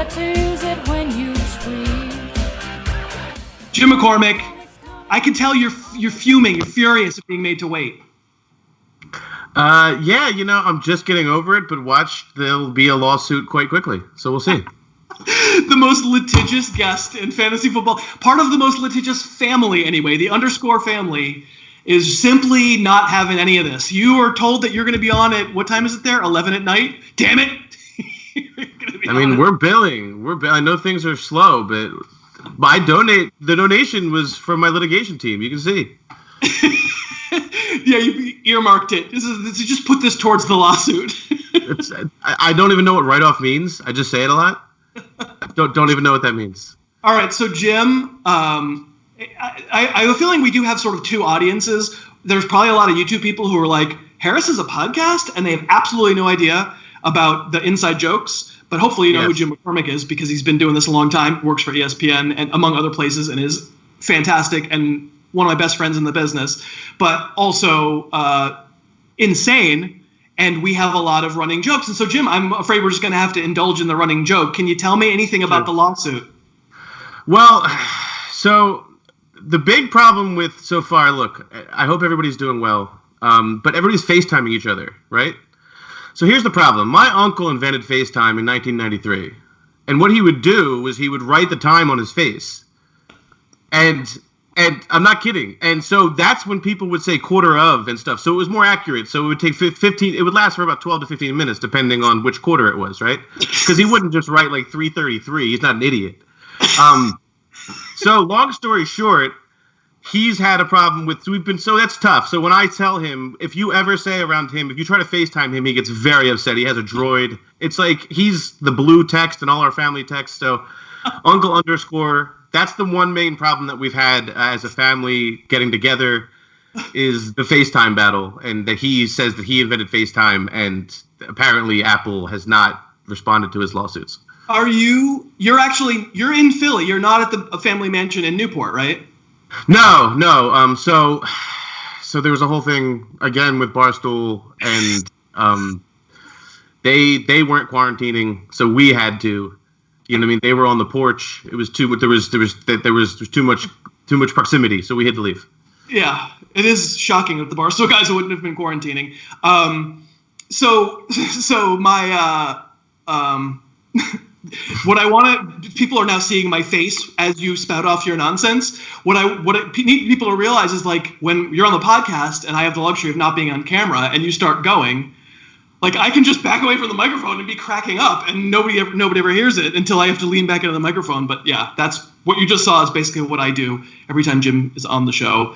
got to use it when you tweet. Jim McCormick, I can tell you're fuming, you're furious at being made to wait. Yeah, I'm just getting over it, but watch, there'll be a lawsuit quite quickly, so we'll see. The most litigious guest in fantasy football, part of the most litigious family anyway, the _, family, is simply not having any of this. You are told that you're going to be on at, what time is it there? 11 at night? Damn it! We're billing. I know things are slow, but the donation was from my litigation team. You can see. Yeah, you earmarked it. This is just put this towards the lawsuit. I don't even know what write-off means. I just say it a lot. Don't even know what that means. All right, so Jim, I have a feeling we do have sort of two audiences. There's probably a lot of YouTube people who are like, Harris is a podcast, and they have absolutely no idea about the inside jokes. But hopefully you know who Jim McCormick is, because he's been doing this a long time, works for ESPN and among other places, and is fantastic and one of my best friends in the business, but also insane. And we have a lot of running jokes. And so, Jim, I'm afraid we're just going to have to indulge in the running joke. Can you tell me anything about the lawsuit? Well, so the big problem with so far, look, I hope everybody's doing well, but everybody's FaceTiming each other, right? So here's the problem. My uncle invented FaceTime in 1993. And what he would do was he would write the time on his face. And I'm not kidding. And so that's when people would say quarter of and stuff. So it was more accurate. So it would take 15, it would last for about 12 to 15 minutes, depending on which quarter it was, right? Because he wouldn't just write like 3:33. He's not an idiot. So long story short, he's had a problem with, so that's tough. So when I tell him, if you ever say around him, if you try to FaceTime him, he gets very upset. He has a droid. It's like he's the blue text and all our family text. So uncle _ that's the one main problem that we've had as a family getting together is the FaceTime battle, and that he says that he invented FaceTime, and apparently Apple has not responded to his lawsuits. You're in Philly. You're not at the family mansion in Newport, right? No. So there was a whole thing again with Barstool, and they weren't quarantining, so we had to. You know what I mean? They were on the porch. It was too much proximity, so we had to leave. Yeah, it is shocking that the Barstool guys wouldn't have been quarantining. So my what I want to, people are now seeing my face as you spout off your nonsense. What I need people to realize is, like, when you're on the podcast and I have the luxury of not being on camera and you start going, like, I can just back away from the microphone and be cracking up, and nobody ever hears it until I have to lean back into the microphone. But yeah, that's what you just saw is basically what I do every time Jim is on the show.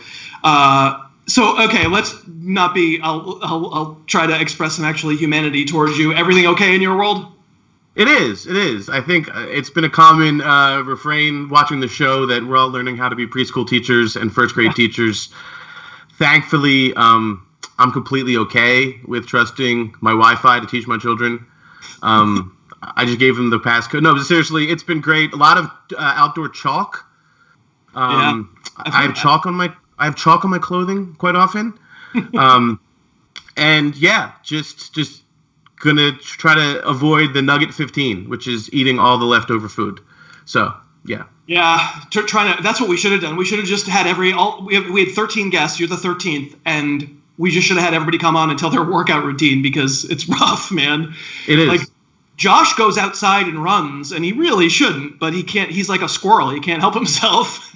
So okay, let's not be. I'll try to express some actually humanity towards you. Everything okay in your world? It is. I think it's been a common refrain watching the show that we're all learning how to be preschool teachers and first grade teachers. Thankfully, I'm completely okay with trusting my Wi-Fi to teach my children. I just gave them the passcode. No, but seriously, it's been great. A lot of outdoor chalk. I have chalk on my clothing quite often. And yeah, just gonna try to avoid the Nugget 15, which is eating all the leftover food. So yeah. Yeah, that's what we should have done. We should have just had we had 13 guests. You're the 13th, and we just should have had everybody come on and tell their workout routine, because it's rough, man. It is. Like, Josh goes outside and runs, and he really shouldn't, but he can't. He's like a squirrel. He can't help himself.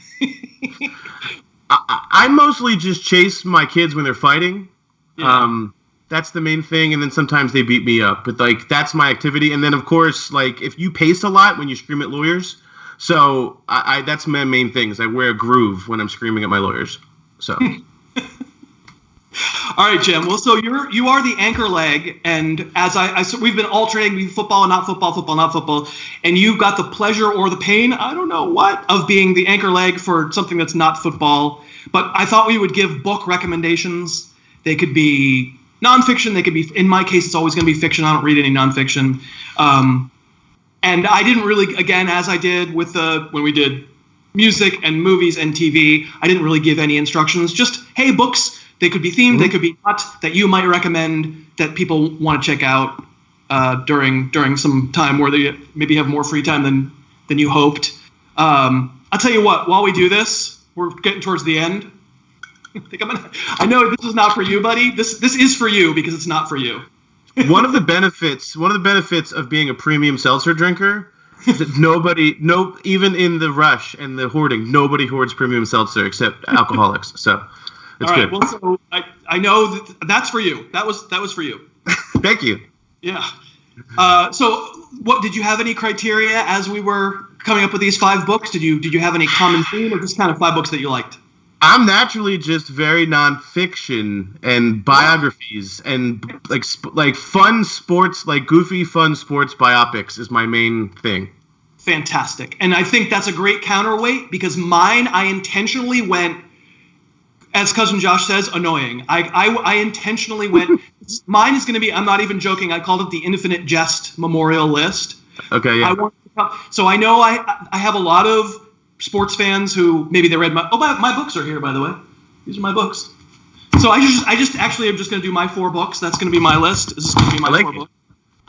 I mostly just chase my kids when they're fighting. Yeah. That's the main thing, and then sometimes they beat me up. But, like, that's my activity. And then, of course, like, if you pace a lot when you scream at lawyers, so that's my main thing, is I wear a groove when I'm screaming at my lawyers. So... All right, Jim. Well, so you are the anchor leg, and as so we've been alternating between football and not football, football, not football, and you've got the pleasure or the pain, I don't know what, of being the anchor leg for something that's not football. But I thought we would give book recommendations. They could be nonfiction. They could be, in my case, it's always going to be fiction. I don't read any nonfiction. And I didn't really, again, as I did with when we did music and movies and TV, I didn't really give any instructions. Just, hey, books. They could be themed, They could be not, that you might recommend that people want to check out. during some time where they maybe have more free time than you hoped. I'll tell you what. While we do this, we're getting towards the end. I know this is not for you, buddy. This is for you because it's not for you. One of the benefits of being a premium seltzer drinker is that even in the rush and the hoarding, nobody hoards premium seltzer except alcoholics. So it's good. Well, so I know that's for you. That was for you. Thank you. Yeah. So what did you have any criteria as we were coming up with these 5 books? Did you have any common theme or just kind of 5 books that you liked? I'm naturally just very nonfiction and biographies and like fun sports, like goofy fun sports biopics is my main thing. Fantastic. And I think that's a great counterweight because mine, I intentionally went, as Cousin Josh says, annoying. I intentionally went, mine is going to be, I'm not even joking, I called it the Infinite Jest Memorial List. Okay, yeah. So I know I have a lot of sports fans who maybe they read my books are here, by the way. These are my books. So I just actually am just going to do my 4 books. That's going to be my list. This is going to be my 4 books.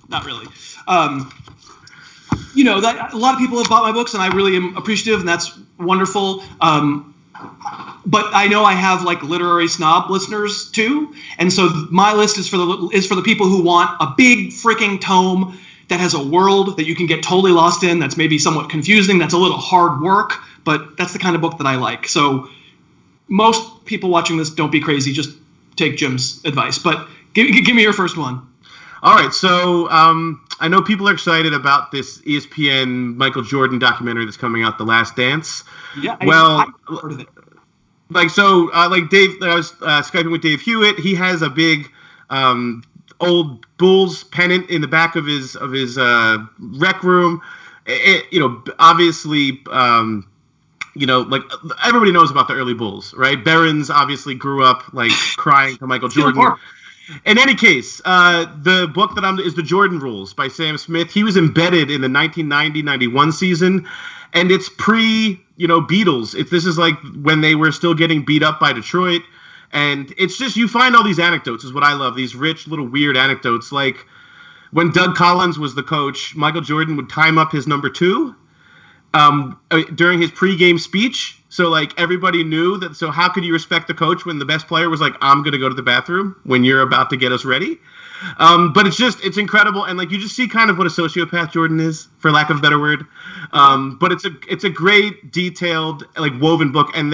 Not really. That a lot of people have bought my books, and I really am appreciative, and that's wonderful. But I know I have like literary snob listeners too, and so my list is for the people who want a big freaking tome that has a world that you can get totally lost in, that's maybe somewhat confusing, that's a little hard work, but that's the kind of book that I like. So most people watching this, don't be crazy, just take Jim's advice. But give me your first one. All right, so I know people are excited about this ESPN Michael Jordan documentary that's coming out, The Last Dance. Yeah, I've heard of it. Like Dave, I was Skyping with Dave Hewitt. He has a big old Bulls pennant in the back of his rec room. Obviously, like everybody knows about the early Bulls, right? Barons obviously grew up like crying to Michael Jordan. In any case, the book that is The Jordan Rules by Sam Smith. He was embedded in the 1990-91 season, and it's Beatles. This is like when they were still getting beat up by Detroit. And it's just, you find all these anecdotes is what I love, these rich little weird anecdotes. Like when Doug Collins was the coach, Michael Jordan would time up his number 2 during his pregame speech. So like everybody knew that. So how could you respect the coach when the best player was like, I'm going to go to the bathroom when you're about to get us ready? But it's incredible. And like, you just see kind of what a sociopath Jordan is, for lack of a better word. But it's a great detailed, like woven book. And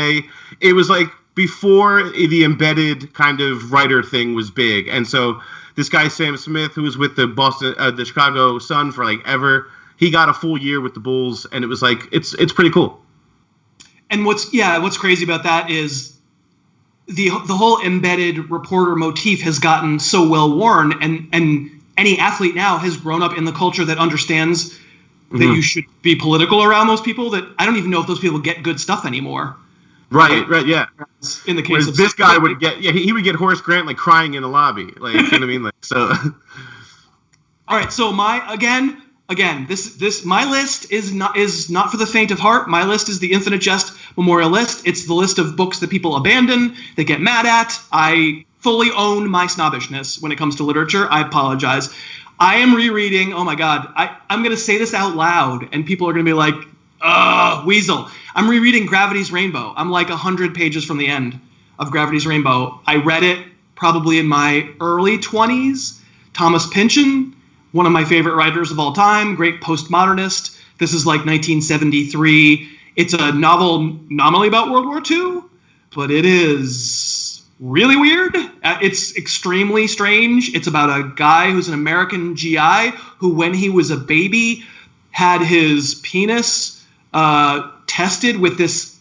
it was like, before the embedded kind of writer thing was big. And so this guy, Sam Smith, who was with the Chicago Sun for like ever, he got a full year with the Bulls, and it was like, it's pretty cool. And what's crazy about that is the whole embedded reporter motif has gotten so well worn, and any athlete now has grown up in the culture that understands that you should be political around those people, that I don't even know if those people get good stuff anymore. Right, yeah. In the case of this guy would get, he would get Horace Grant like crying in the lobby, like, you know what I mean, like, so. All right, so my list is not for the faint of heart. My list is the Infinite Jest Memorial List. It's the list of books that people abandon, they get mad at. I fully own my snobbishness when it comes to literature. I apologize. I am rereading. Oh my God, I'm going to say this out loud, and people are going to be like, weasel. I'm rereading Gravity's Rainbow. I'm like 100 pages from the end of Gravity's Rainbow. I read it probably in my early 20s. Thomas Pynchon, one of my favorite writers of all time, great postmodernist. This is like 1973. It's a novel nominally about World War II, but it is really weird. It's extremely strange. It's about a guy who's an American GI who, when he was a baby, had his penis tested with this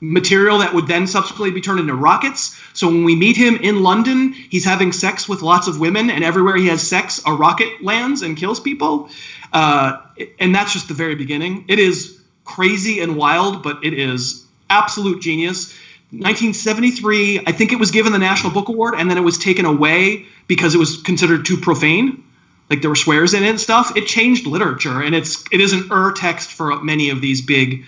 material that would then subsequently be turned into rockets. So when we meet him in London, he's having sex with lots of women, and everywhere he has sex, a rocket lands and kills people. And that's just the very beginning. It is crazy and wild, but it is absolute genius. 1973, I think it was given the National Book Award, and then it was taken away because it was considered too profane. Like there were swears in it and stuff. It changed literature, and it is an text for many of these big,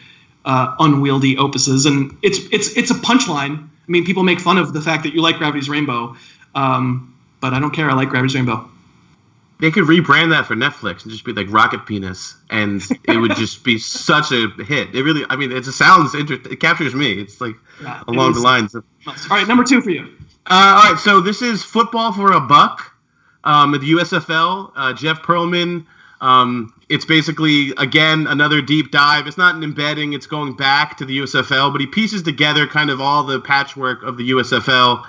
unwieldy opuses, and it's a punchline. I mean, people make fun of the fact that you like Gravity's Rainbow, but I don't care. I like Gravity's Rainbow. They could rebrand that for Netflix and just be like Rocket Penis, and it would just be such a hit. It really, I mean, it just sounds interesting. It captures me. It's like along the lines of. All right, number 2 for you. All right, so this is Football for a Buck, at the USFL. Jeff Pearlman. It's basically, again, another deep dive. It's not an embedding. It's going back to the USFL, but he pieces together kind of all the patchwork of the USFL.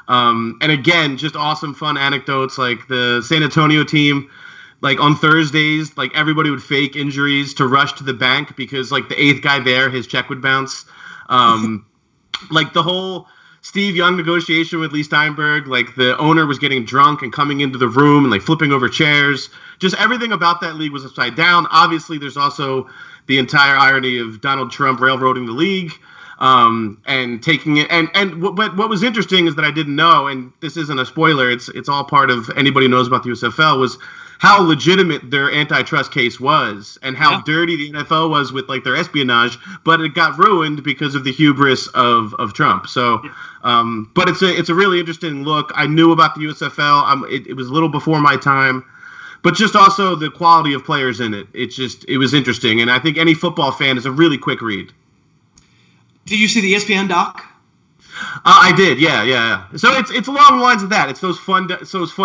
And again, just awesome, fun anecdotes. Like the San Antonio team, like on Thursdays, like everybody would fake injuries to rush to the bank because like the 8th guy there, his check would bounce. Like the whole Steve Young negotiation with Lee Steinberg, like the owner was getting drunk and coming into the room and like flipping over chairs. Just everything about that league was upside down. Obviously, there's also the entire irony of Donald Trump railroading the league. And taking it, and what was interesting is that I didn't know, and this isn't a spoiler, it's all part of anybody who knows about the USFL, was how legitimate their antitrust case was, and how dirty the NFL was with like their espionage, but it got ruined because of the hubris of Trump. So, but it's a really interesting look. I knew about the USFL. It was a little before my time. But just also the quality of players in it. It was interesting, and I think any football fan is a really quick read. Did you see the ESPN doc? I did, yeah. So it's along the lines of that. It's those fun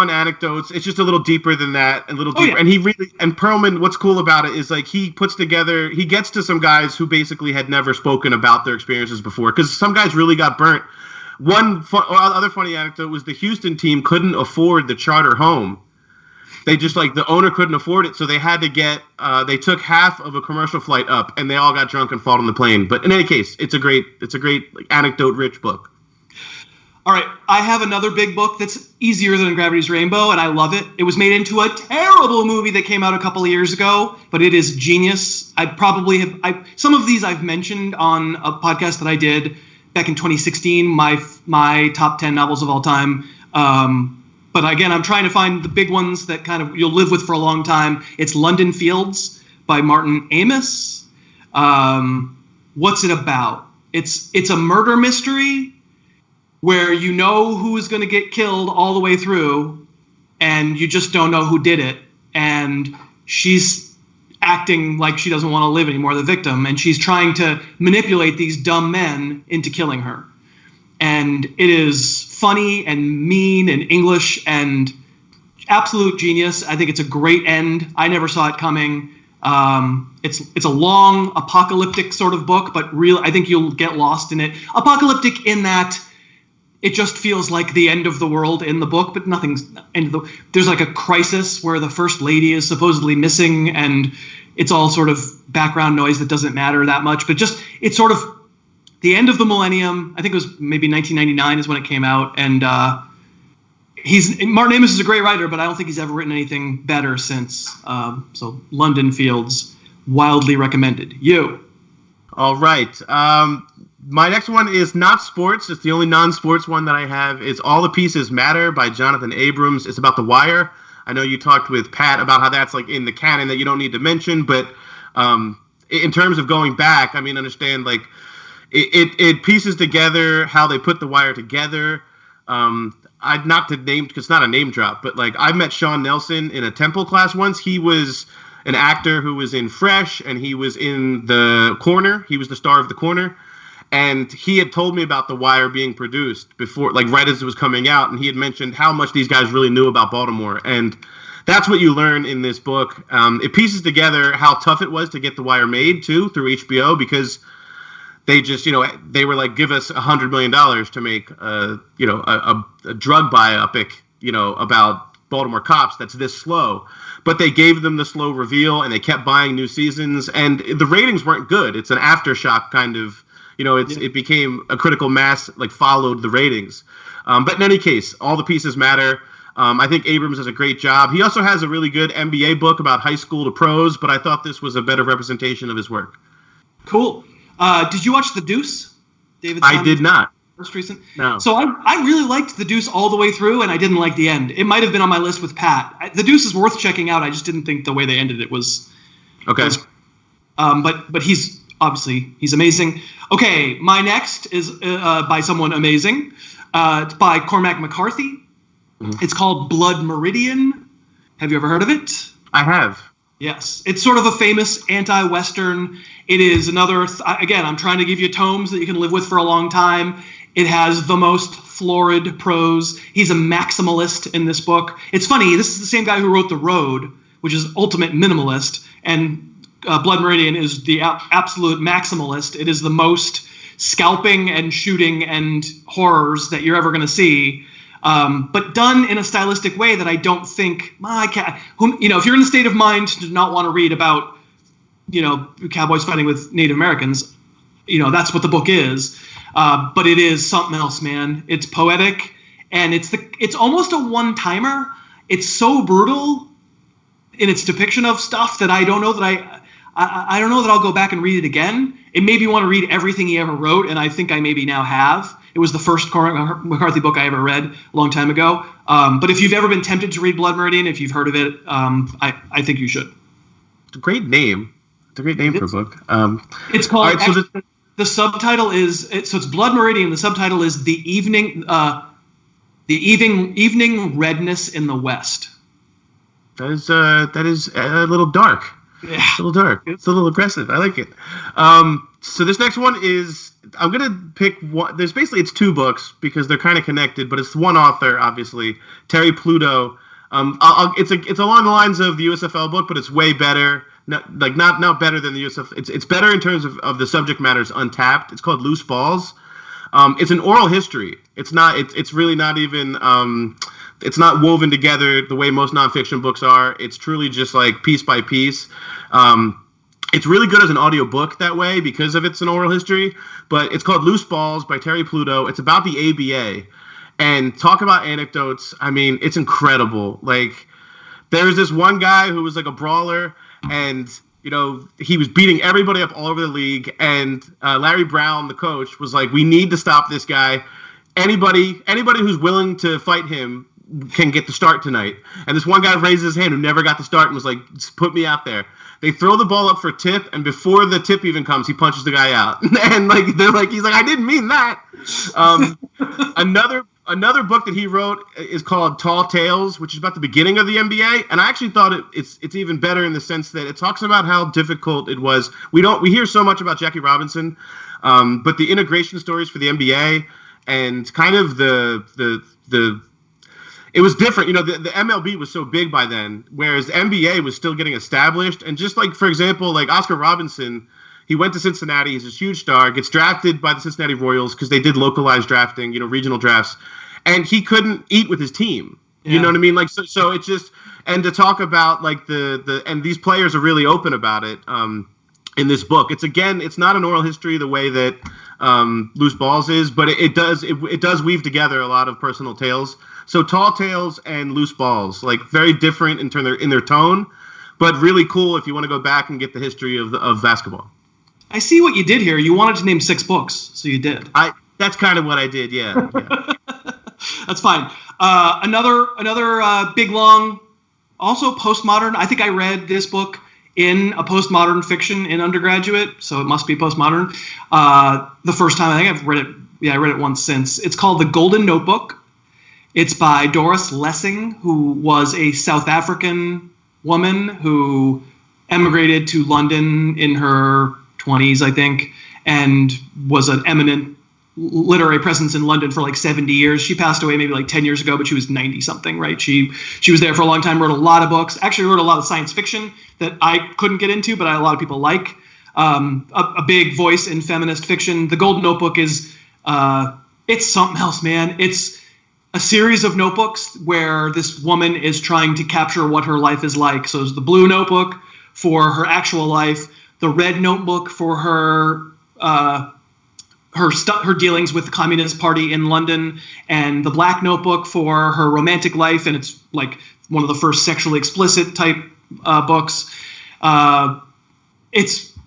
anecdotes. It's just a little deeper than that, a little deeper. And and Pearlman, what's cool about it is like he gets to some guys who basically had never spoken about their experiences before, because some guys really got burnt. Other funny anecdote was the Houston team couldn't afford the charter home. They just the owner couldn't afford it, so they had to they took half of a commercial flight up, and they all got drunk and fought on the plane. But in any case, it's a great anecdote-rich book. All right, I have another big book that's easier than Gravity's Rainbow, and I love it. It was made into a terrible movie that came out a couple of years ago, but it is genius. Some of these I've mentioned on a podcast that I did back in 2016, my top 10 novels of all time. But again, I'm trying to find the big ones that kind of you'll live with for a long time. It's London Fields by Martin Amis. What's it about? It's a murder mystery where you know who is going to get killed all the way through, and you just don't know who did it. And she's acting like she doesn't want to live anymore, the victim, and she's trying to manipulate these dumb men into killing her. And it is funny and mean and English and absolute genius. I think it's a great end. I never saw it coming. It's a long apocalyptic sort of book, but I think you'll get lost in it. Apocalyptic in that it just feels like the end of the world in the book, but nothing's end of there's like a crisis where the first lady is supposedly missing, and it's all sort of background noise that doesn't matter that much, but just it's sort of the end of the millennium. I think it was maybe 1999 is when it came out, and Martin Amis is a great writer, but I don't think he's ever written anything better since. So London Fields, wildly recommended. You. All right. My next one is not sports. It's the only non-sports one that I have. It's All the Pieces Matter by Jonathan Abrams. It's about The Wire. I know you talked with Pat about how that's like in the canon that you don't need to mention, but in terms of going back, I mean, understand like it pieces together how they put The Wire together. I'd not to name because it's not a name drop, but like I met Sean Nelson in a Temple class once. He was an actor who was in Fresh, and he was in The Corner. He was the star of The Corner, and he had told me about The Wire being produced before, like right as it was coming out, and he had mentioned how much these guys really knew about Baltimore, and that's what you learn in this book. It pieces together how tough it was to get The Wire made too through HBO, because they just, they were like, give us $100 million to make, a drug biopic, about Baltimore cops that's this slow. But they gave them the slow reveal, and they kept buying new seasons, and the ratings weren't good. It's an aftershock kind of, it became a critical mass, like followed the ratings. But in any case, All the Pieces Matter. I think Abrams does a great job. He also has a really good MBA book about high school to prose, but I thought this was a better representation of his work. Cool. Did you watch The Deuce? David? I did not. Most recent? No. So I really liked The Deuce all the way through, and I didn't like the end. It might have been on my list with Pat. The Deuce is worth checking out. I just didn't think the way they ended it was... Okay. But he's amazing. Okay, my next is by someone amazing. It's by Cormac McCarthy. Mm-hmm. It's called Blood Meridian. Have you ever heard of it? I have. Yes. It's sort of a famous anti-Western. It is another, again, I'm trying to give you tomes that you can live with for a long time. It has the most florid prose. He's a maximalist in this book. It's funny, this is the same guy who wrote The Road, which is ultimate minimalist, and Blood Meridian is the absolute maximalist. It is the most scalping and shooting and horrors that you're ever going to see, but done in a stylistic way that I don't think, if you're in the state of mind to not want to read about, cowboys fighting with Native Americans, that's what the book is. But it is something else, man. It's poetic, and it's almost a one-timer. It's so brutal in its depiction of stuff that I don't know that I don't know that I'll go back and read it again. It made me want to read everything he ever wrote, and I think I maybe now have. It was the first Cormac McCarthy book I ever read a long time ago. But if you've ever been tempted to read Blood Meridian, if you've heard of it, I think you should. It's a great name. It's a great name for a book. It's called. Right, so the subtitle is it's Blood Meridian. The subtitle is the evening redness in the West. That is a little dark. Yeah. It's a little dark. It's a little aggressive. I like it. So this next one is, I'm going to pick one. It's two books because they're kind of connected, but it's one author, obviously, Terry Pluto. It's along the lines of the USFL book, but it's way better. Not better than the USFL. It's better in terms of the subject matters untapped. It's called Loose Balls. It's an oral history. It's really not even. It's not woven together the way most nonfiction books are. It's truly just like piece by piece. It's really good as an audiobook that way because of it's an oral history, but it's called Loose Balls by Terry Pluto. It's about the ABA, and talk about anecdotes. I mean, it's incredible. Like, there's this one guy who was like a brawler, and he was beating everybody up all over the league, and Larry Brown, the coach, was like, we need to stop this guy. Anybody who's willing to fight him can get the start tonight. And this one guy raised his hand who never got the start and was like, just put me out there. They throw the ball up for tip, and before the tip even comes, he punches the guy out. And he's like, I didn't mean that. Another book that he wrote is called Tall Tales, which is about the beginning of the NBA. And I actually thought it's even better in the sense that it talks about how difficult it was. We hear so much about Jackie Robinson, but the integration stories for the NBA and kind of it was different. The MLB was so big by then, whereas the NBA was still getting established. And just like, for example, like Oscar Robinson, he went to Cincinnati. He's this huge star, gets drafted by the Cincinnati Royals because they did localized drafting, regional drafts. And he couldn't eat with his team. Yeah. You know what I mean? Like, so it's just, and to talk about like and these players are really open about it in this book. It's not an oral history the way that Loose Balls is, but it does weave together a lot of personal tales. So Tall Tales and Loose Balls, like very different in their tone, but really cool if you want to go back and get the history of basketball. I see what you did here. You wanted to name 6 books, so you did. That's kind of what I did, yeah. That's fine. Another big, long, also postmodern. I think I read this book in a postmodern fiction in undergraduate, so it must be postmodern. The first time, I think I've read it. Yeah, I read it once since. It's called The Golden Notebook. It's by Doris Lessing, who was a South African woman who emigrated to London in her 20s, I think, and was an eminent literary presence in London for like 70 years. She passed away maybe like 10 years ago, but she was 90-something, right? She was there for a long time, wrote a lot of books, actually wrote a lot of science fiction that I couldn't get into, but a lot of people like. A big voice in feminist fiction. The Golden Notebook is, it's something else, man. It's a series of notebooks where this woman is trying to capture what her life is like. So there's the blue notebook for her actual life, the red notebook for her dealings with the Communist Party in London, and the black notebook for her romantic life, and it's like one of the first sexually explicit type books.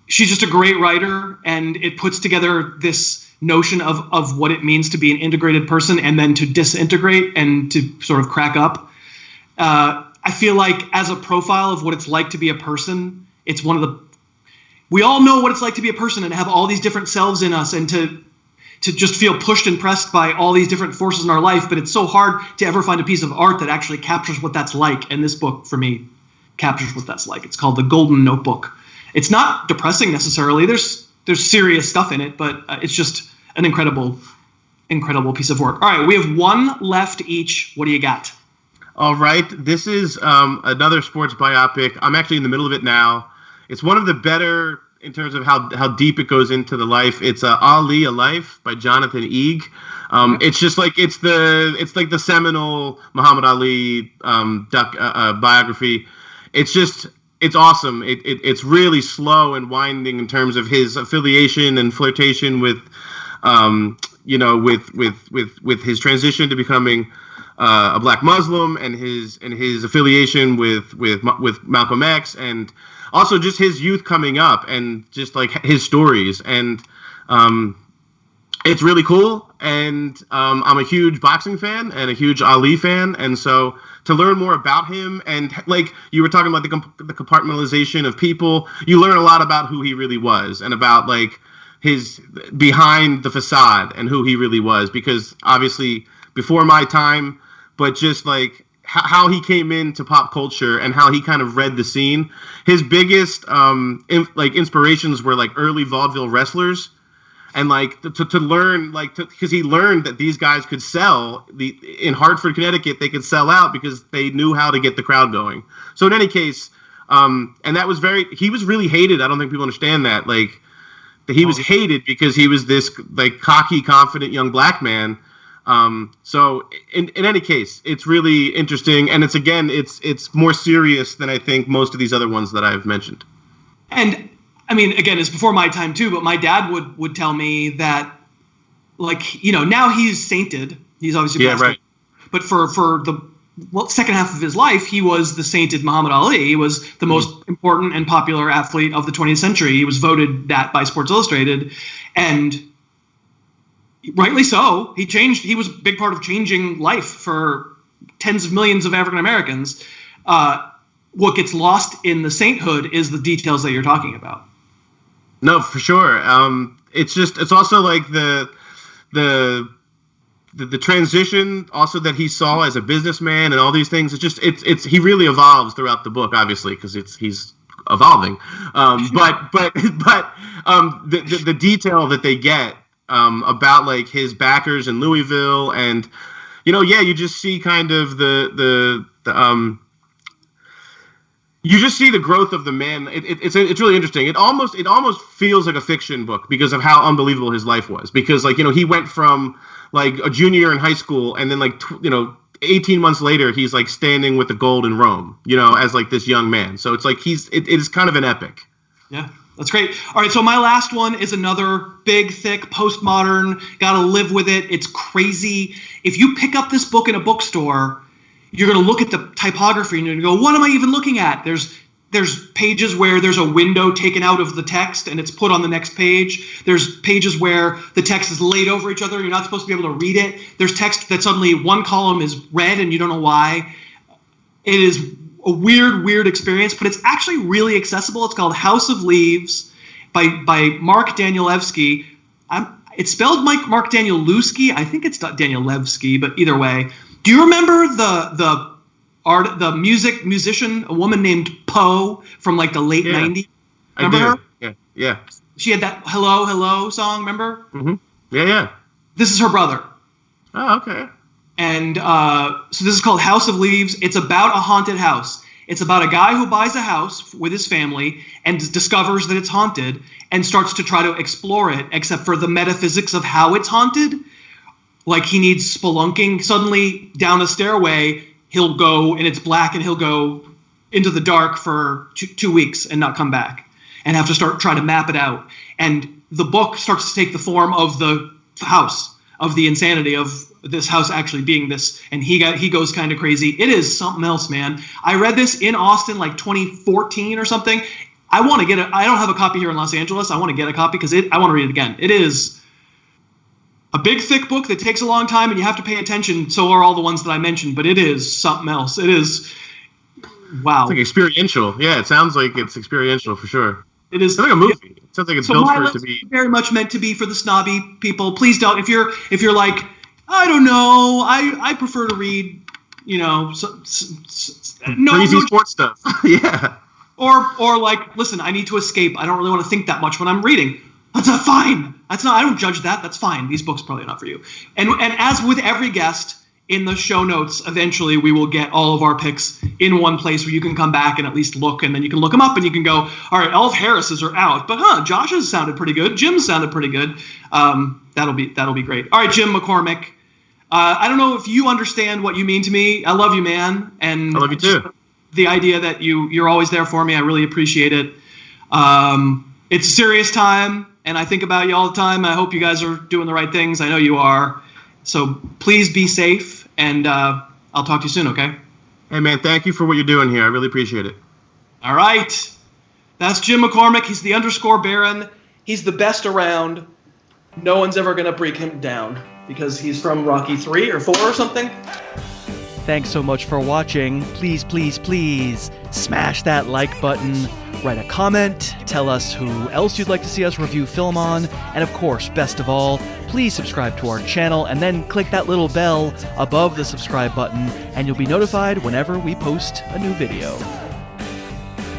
She's just a great writer, and it puts together this notion of what it means to be an integrated person and then to disintegrate and to sort of crack up. I feel like as a profile of what it's like to be a person, we all know what it's like to be a person and have all these different selves in us, and to to just feel pushed and pressed by all these different forces in our life, but it's so hard to ever find a piece of art that actually captures what that's like. And this book, for me, captures what that's like. It's called The Golden Notebook. It's not depressing necessarily. There's serious stuff in it, but it's just an incredible piece of work. All right, we have one left each. What do you got? All right, this is another sports biopic. I'm actually in the middle of it now. It's one of the better in terms of how deep it goes into the life. It's Ali, A Life by Jonathan Eeg. It's just like it's like the seminal Muhammad Ali biography. It's awesome. It's really slow and winding in terms of his affiliation and flirtation with with his transition to becoming a black Muslim and his affiliation with Malcolm X, and also just his youth coming up and just like his stories. And it's really cool. And I'm a huge boxing fan and a huge Ali fan. And so to learn more about him, and like you were talking about the compartmentalization of people, you learn a lot about who he really was and about like his behind the facade and who he really was, because obviously before my time, but just like how he came into pop culture and how he kind of read the scene. His biggest inspirations were like early vaudeville wrestlers, and like to learn because he learned that these guys could sell in Hartford, Connecticut. They could sell out because they knew how to get the crowd going. So in any case, and that was he was really hated. I don't think people understand that. Like he was hated because he was this like cocky, confident young black man. So in any case, it's really interesting, and it's more serious than I think most of these other ones that I've mentioned. And I mean, again, it's before my time too, but my dad would tell me that, like, now he's sainted. He's obviously passed, right. But for the second half of his life, he was the sainted Muhammad Ali. He was the most important and popular athlete of the 20th century. He was voted that by Sports Illustrated, and rightly so. He was a big part of changing life for tens of millions of African Americans. What gets lost in the sainthood is the details that you're talking about. No, for sure. It's also like the transition also that he saw as a businessman and all these things. He really evolves throughout the book, obviously, because he's evolving. But the detail that they get about like his backers in Louisville, and you just see kind of you just see the growth of the man. It's really interesting. It almost feels like a fiction book because of how unbelievable his life was. Because like he went from like a junior in high school, and then like 18 months later he's like standing with the gold in Rome, as like this young man. So it's like it is kind of an epic. Yeah. That's great. All right, so my last one is another big, thick, postmodern. Got to live with it. It's crazy. If you pick up this book in a bookstore, you're going to look at the typography and you're going to go, what am I even looking at? There's pages where there's a window taken out of the text and it's put on the next page. There's pages where the text is laid over each other. You're not supposed to be able to read it. There's text that suddenly one column is red and you don't know why. It is a weird experience, but it's actually really accessible. It's called House of Leaves by Mark Danielewski. It's spelled Mark Danielewski. I think it's Danielewski, but either way. Do you remember the musician, a woman named Poe from like the late 90s? Remember her? Yeah. She had that Hello, Hello song, remember? Mm-hmm. Yeah. This is her brother. Oh, okay. And so this is called House of Leaves. It's about a haunted house. It's about a guy who buys a house with his family and discovers that it's haunted and starts to try to explore it, except for the metaphysics of how it's haunted. Like he needs spelunking. Suddenly down a stairway, he'll go and it's black and he'll go into the dark for 2 weeks and not come back and have to try to map it out. And the book starts to take the form of the house, of the insanity of this house actually being this, and he goes kind of crazy. It is something else, man. I read this in Austin like 2014 or something. I want to get it. I don't have a copy here in Los Angeles. I want to get a copy because I want to read it again. It is a big, thick book that takes a long time, and you have to pay attention. So are all the ones that I mentioned, but it is something else. It is, wow. It's like experiential. Yeah, it sounds like it's experiential for sure. It is. It's like a movie. It sounds like it's built my for it to list be. is very much meant to be for the snobby people. Please don't. If you're like, I don't know, I prefer to read, Crazy sports stuff. Yeah. Or like, listen, I need to escape. I don't really want to think that much when I'm reading. That's not fine. That's not. I don't judge that. That's fine. These books are probably not for you. And as with every guest, in the show notes, eventually we will get all of our picks in one place where you can come back and at least look, and then you can look them up and you can go, all right, all of Harris's are out, but Josh's sounded pretty good. Jim's sounded pretty good. That'll be great. All right, Jim McCormick. I don't know if you understand what you mean to me. I love you, man. And I love you too. The idea that you're always there for me, I really appreciate it. It's a serious time, and I think about you all the time. I hope you guys are doing the right things. I know you are. So please be safe, and I'll talk to you soon, okay? Hey, man, thank you for what you're doing here. I really appreciate it. All right. That's Jim McCormick. He's the _ Baron. He's the best around. No one's ever going to break him down because he's from Rocky 3 or 4 or something. Thanks so much for watching. Please, please, please smash that like button, write a comment, tell us who else you'd like to see us review film on, and of course, best of all, please subscribe to our channel and then click that little bell above the subscribe button and you'll be notified whenever we post a new video.